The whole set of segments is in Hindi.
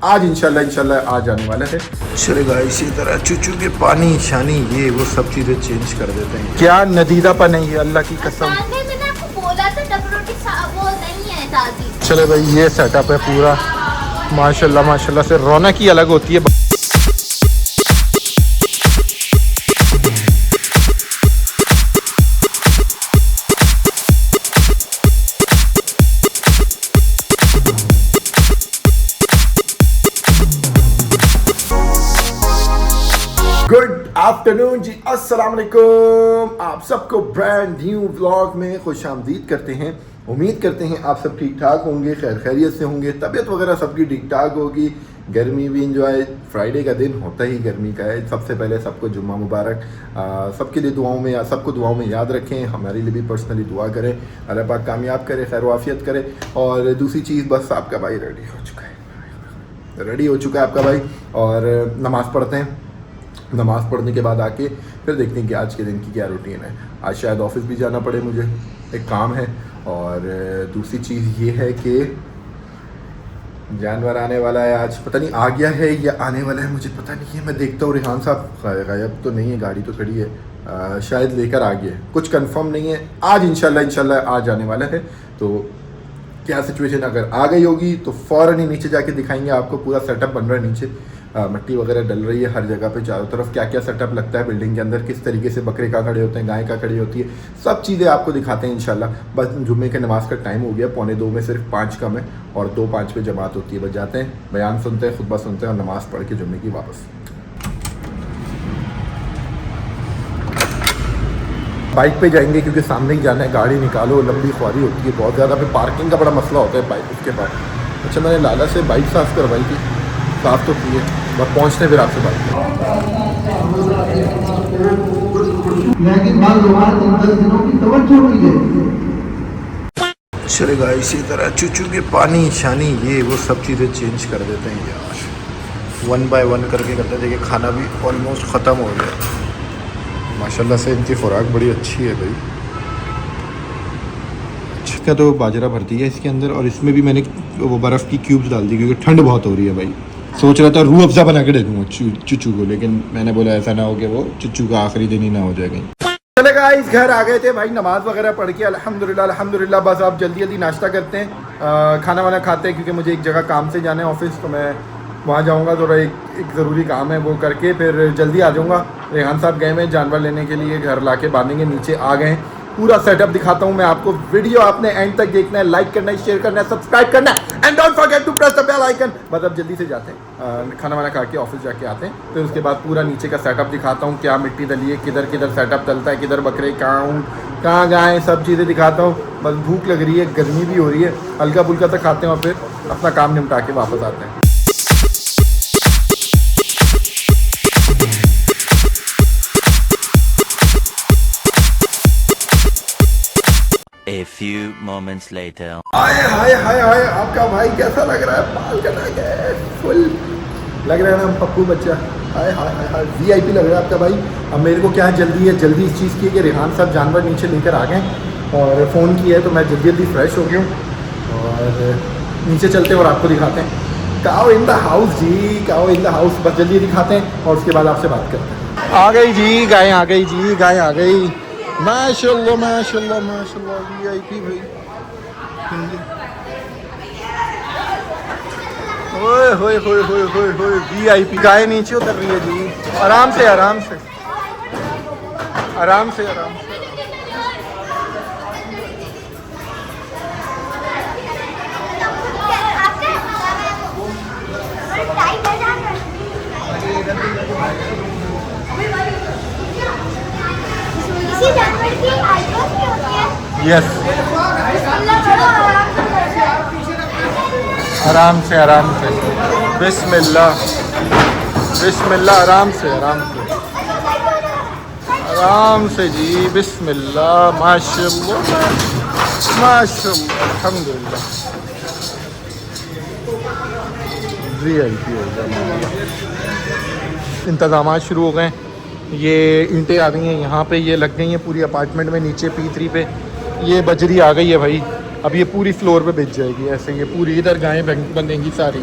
आज इंशाल्लाह आज आने वाला है। चलेगा इसी तरह चुचू के पानी शानी ये वो सब चीज़ें चेंज कर देते हैं। क्या नदीदापन है ये, अल्लाह की कसम। मैंने आपको बोला था डबरोटी वो नहीं है ताजी। चले भाई ये सेटअप है पूरा, माशाल्लाह से रौनक ही अलग होती है। गुड आफ्टरनून जी, अस्सलाम वालेकुम। आप सबको ब्रांड न्यू व्लॉग में खुश आमदीद करते हैं। उम्मीद करते हैं आप सब ठीक ठाक होंगे, खैर खैरियत से होंगे, तबीयत वगैरह सबकी ठीक ठाक होगी। गर्मी भी इंजॉय, फ्राइडे का दिन होता ही गर्मी का है। सबसे पहले सबको जुम्मा मुबारक। सबके लिए दुआओं में, सबको दुआओं में याद रखें, हमारे लिए भी पर्सनली दुआ करें, अल्लाह पाक कामयाब करे, खैर वाफियत करे। और दूसरी चीज़ बस आपका भाई रेडी हो चुका है आपका भाई, और नमाज़ पढ़ते हैं। नमाज़ पढ़ने के बाद आके फिर देखते हैं कि आज के दिन की क्या रूटीन है। आज शायद ऑफिस भी जाना पड़े, मुझे एक काम है। और दूसरी चीज़ ये है कि जानवर आने वाला है आज, पता नहीं आ गया है या आने वाला है, मुझे पता नहीं है। मैं देखता हूँ रेहान साहब गायब तो नहीं है, गाड़ी तो खड़ी है, शायद लेकर आ गया है, कुछ कंफर्म नहीं है। आज इंशाल्लाह आज आने वाला है। तो क्या सिचुएशन अगर आ गई होगी तो फ़ौरन ही नीचे जाके दिखाएंगे आपको। पूरा सेटअप बन रहा है नीचे, मिट्टी वगैरह डल रही है हर जगह पे, चारों तरफ क्या क्या सेटअप लगता है बिल्डिंग के अंदर, किस तरीके से बकरे का खड़े होते हैं, गाय का खड़ी होती है, सब चीज़ें आपको दिखाते हैं इंशाल्लाह। बस जुम्मे के नमाज़ का टाइम हो गया, 2:45 में सिर्फ 5 कम है और 2:05 पे जमात होती है। बस जाते हैं, बयान सुनते हैं, खुतबा सुनते हैं और नमाज़ पढ़ के जुम्मे की वापस। बाइक पे जाएंगे क्योंकि सामने ही जाना है, गाड़ी निकालो, लंबी ख्वारी होती है बहुत ज़्यादा, फिर पार्किंग का बड़ा मसला होता है बाइक उसके बाद। अच्छा मैंने लाला से बाइक साफ़ करवाई थी, साफ़ तो की है, बस पहुँचते फिर आपसे बात। चलेगा इसी तरह चुचू के पानी शानी ये वो सब चीज़ें चेंज कर देते हैं यार, 1 बाय 1 करके करते हैं। देखिए खाना भी ऑलमोस्ट ख़त्म हो गया, माशाल्लाह से इनकी खुराक बड़ी अच्छी है भाई। अच्छा तो बाजरा भरती है इसके अंदर, और इसमें भी मैंने वो बर्फ़ की क्यूब्स डाल दी क्योंकि ठंड बहुत हो रही है भाई। सोच रहा था रूह अफ़ज़ा बना के दे दूँगा चुचू को, लेकिन मैंने बोला ऐसा ना हो कि वो चुचू का आखिरी दिन ही ना हो जाए कहीं। चले गाइस घर आ गए थे भाई, नमाज़ वगैरह पढ़ के अल्हम्दुलिल्लाह। बस आप जल्दी नाश्ता करते हैं, खाना वाना खाते हैं, क्योंकि मुझे एक जगह काम से जाना है ऑफिस, तो मैं वहाँ जाऊँगा। तो एक ज़रूरी काम है, वो करके फिर जल्दी आ जाऊँगा। रेहान साहब गए हैं जानवर लेने के लिए, घर ला के बांधेंगे, नीचे आ गए हैं। पूरा सेटअप दिखाता हूँ मैं आपको, वीडियो आपने एंड तक देखना है, लाइक करना है, शेयर करना है, सब्सक्राइब करना है, and don't forget to press the bell icon. बस अब जल्दी से जाते हैं, खाना वाना खा के ऑफिस जाके आते हैं, फिर उसके बाद पूरा नीचे का सेटअप दिखाता हूँ, क्या मिट्टी डली है, किधर किधर सेटअप डलता है, किधर बकरे कहाँ गाय, सब चीज़ें दिखाता हूँ। बस भूख लग रही है, गर्मी भी हो रही है, हल्का फुल्का तक खाते हैं और फिर अपना काम निपटा के वापस आते हैं। A few moments later. हाय आपका भाई कैसा लग रहा है, बाल कटा के फुल लग रहा है ना पप्पू बच्चा। हाय VIP लग रहा है आपका भाई। अब मेरे को क्या जल्दी है, जल्दी इस चीज़ की है कि रेहान साहब जानवर नीचे लेकर आ गए और फ़ोन किया है, तो मैं जल्दी फ्रेश हो गया हूँ और नीचे चलते हैं और आपको दिखाते हैं। काओ इन द हाउस जी, काओ इन द हाउस। बस जल्दी दिखाते हैं और उसके बाद आपसे बात करते हैं। आ गई जी गाय, आ गई जी गाय, आ गई। माशाल्लाह VIP भाई। ओए होए VIP गाय नीचे उतर रही है जी, आराम से। इसी जानवर की आईब्रोज भी होती है। यस, आराम से बिस्मिल्लाह, आराम से जी, बिस्मिल्लाह, माशाल्लाह अल्हम्दुलिल्लाह। VIP हो गया, इंतज़ामात शुरू हो गए। ये ईंटें आ गई हैं यहाँ पे, ये लग गई हैं पूरी अपार्टमेंट में, नीचे P3 पे ये बजरी आ गई है भाई। अब ये पूरी फ्लोर पे बिछ जाएगी ऐसे, ये पूरी इधर गायें बंधेंगी सारी।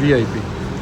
VIP.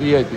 VIP.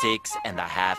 6.5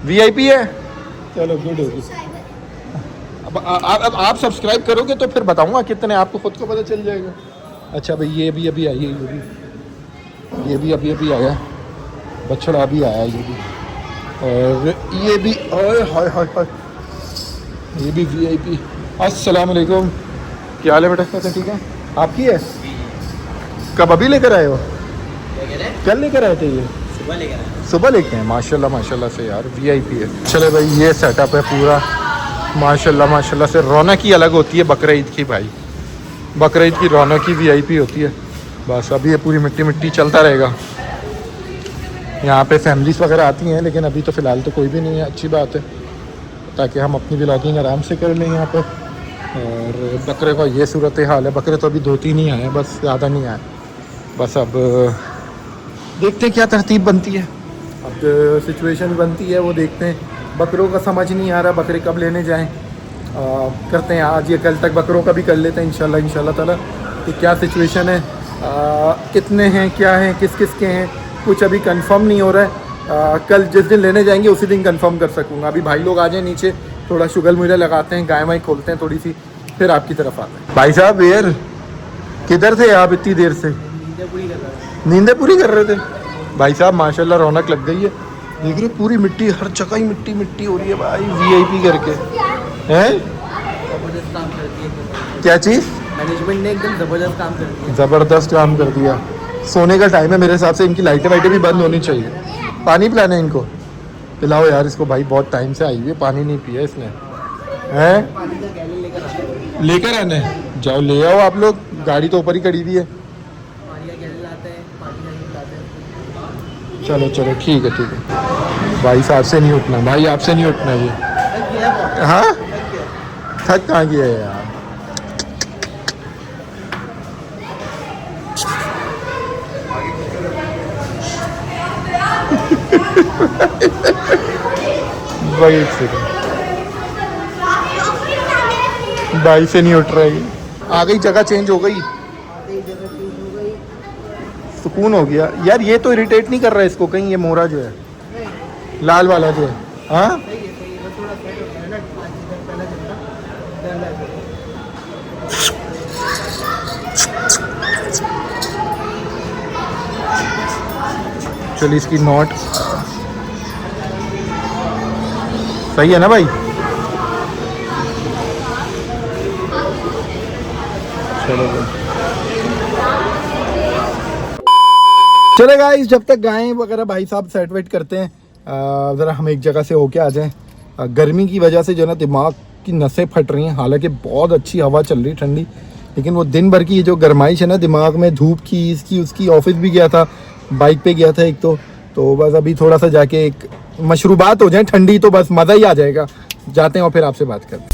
VIP है, चलो गुड होगी। अब आप सब्सक्राइब करोगे तो फिर बताऊंगा कितने, आपको खुद को पता चल जाएगा। अच्छा भाई ये भी अभी आई है, ये भी अभी आया, बछड़ा अभी आया ये भी, और ये भी हाय हाय हाय हाय, ये भी VIP। अस्सलाम वालेकुम, क्या हाल है बेटा? कैसे, ठीक है? आपकी है? कब अभी लेकर आए हो? कल लेकर आए थे ये? सुबह लेके आए। माशाल्लाह माशाल्लाह से यार, VIP है। चले भाई ये सेटअप है पूरा, माशाल्लाह माशाल्लाह से। रौनक ही अलग होती है बकरा ईद की भाई, बकरा ईद की रौनक ही VIP होती है। बस अभी ये पूरी मिट्टी मिट्टी चलता रहेगा। यहाँ पे फैमिलीज़ वगैरह आती हैं, लेकिन अभी तो फ़िलहाल तो कोई भी नहीं है। अच्छी बात है, ताकि हम अपनी व्लॉगिंग आराम से कर लें यहाँ पे। और बकरे का ये सूरत हाल है, बकरे तो अभी 2-3 ही आए हैं बस, ज़्यादा नहीं आए। बस अब देखते हैं क्या तरतीब बनती है, अब सिचुएशन बनती है वो देखते हैं। बकरों का समझ नहीं आ रहा बकरे कब लेने जाएं। करते हैं आज या कल तक बकरों का भी कर लेते हैं इंशाल्लाह ताला कि क्या सिचुएशन है, कितने हैं, क्या हैं, किस किस के हैं, कुछ अभी कंफर्म नहीं हो रहा है। कल जिस दिन लेने जाएंगे उसी दिन कंफर्म कर सकूँगा। अभी भाई लोग आ जाएं नीचे, थोड़ा शुगर मुझे लगाते हैं, गाय वाय खोलते हैं थोड़ी सी, फिर आपकी तरफ आते हैं। भाई साहब यार किधर थे आप इतनी देर से? नींदें पूरी कर रहे थे भाई साहब। माशाल्लाह रौनक लग गई है, देख रहे पूरी मिट्टी, हर जगह ही मिट्टी मिट्टी हो रही है भाई, VIP करके हैं। जबरदस्त काम करती है क्या चीज़? मैनेजमेंट ने एकदम जबरदस्त काम कर दिया। ज़बरदस्त काम कर दिया। सोने का टाइम है मेरे हिसाब से, इनकी लाइटें वाइटें भी बंद होनी चाहिए। पानी पिलाना है इनको, पिलाओ यार इसको भाई, बहुत टाइम से आई हुई है, पानी नहीं पिया इसने। हैं पानी का गैलन लेकर आते हैं, लेकर आने जाओ, ले आओ आप लोग, गाड़ी तो ऊपर ही खड़ी हुई है। पानी का गैलन लाते हैं, पानी का नहीं लाते हैं। चलो चलो ठीक है भाई साहब से नहीं उठना, भाई आपसे नहीं उठना ये। हाँ थक कहाँ गया है यार। भाई एक सेकंड, भाई से नहीं उठ रहा है। आ गई, जगह चेंज हो गई, सुकून हो गया यार। ये तो इरिटेट नहीं कर रहा है इसको कहीं, ये मोरा जो है लाल वाला जो है। हाँ चलिए इसकी नोट सही है ना भाई? चले गाइस, जब तक गायें वगैरह भाई साहब सेट वेट करते हैं, ज़रा हम एक जगह से होके आ जाएं। गर्मी की वजह से जो ना दिमाग की नसें फट रही हैं, हालांकि बहुत अच्छी हवा चल रही ठंडी, लेकिन वो दिन भर की ये जो गर्माइश है ना दिमाग में, धूप की, इसकी उसकी, ऑफिस भी गया था, बाइक पे गया था एक तो बस अभी थोड़ा सा जाके एक मशरूबात हो जाए ठंडी, तो बस मज़ा ही आ जाएगा। जाते हैं और फिर आपसे बात करते हैं।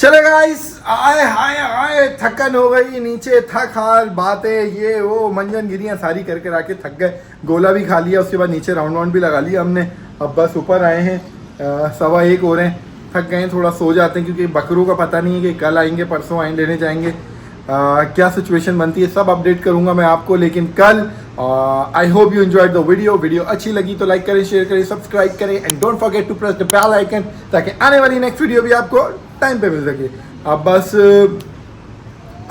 चले गाइस, आए हाय आए, थकन हो गई, नीचे थक हार बातें ये वो मंजन गिरियाँ सारी करके आके थक गए। गोला भी खा लिया, उसके बाद नीचे राउंड भी लगा लिया हमने। अब बस ऊपर आए हैं, 1:15 हो रहे हैं, थक गए हैं, थोड़ा सो जाते हैं क्योंकि बकरों का पता नहीं है कि कल आएंगे परसों आएंगे लेने जाएंगे। क्या सिचुएशन बनती है सब अपडेट करूंगा मैं आपको, लेकिन कल I hope you enjoyed the video अच्छी लगी तो लाइक करें, शेयर करें, सब्सक्राइब करें and don't forget to press the bell icon, ताकि आने वाली नेक्स्ट वीडियो भी आपको टाइम पे मिल सके। अब बस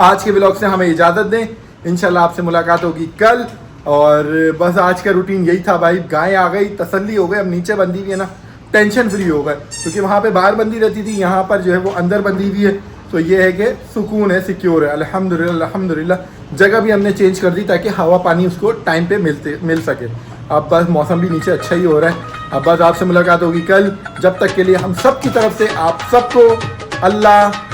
आज के व्लॉग से हमें इजाज़त दें, इंशाल्लाह आपसे मुलाकात होगी कल। और बस आज का रूटीन यही था भाई, गाय आ गई, तसल्ली हो गई, अब नीचे बंदी हुई है ना, टेंशन फ्री हो गए, क्योंकि वहाँ पे बाहर बंदी रहती थी, यहाँ पर जो है वो अंदर बंदी हुई है, तो ये है कि सुकून है, सिक्योर है। अल्हम्दुलिल्लाह जगह भी हमने चेंज कर दी ताकि हवा पानी उसको टाइम पे मिल सके। अब बस मौसम भी नीचे अच्छा ही हो रहा है। अब बस आपसे मुलाकात होगी कल, जब तक के लिए हम सब की तरफ से आप सबको अल्लाह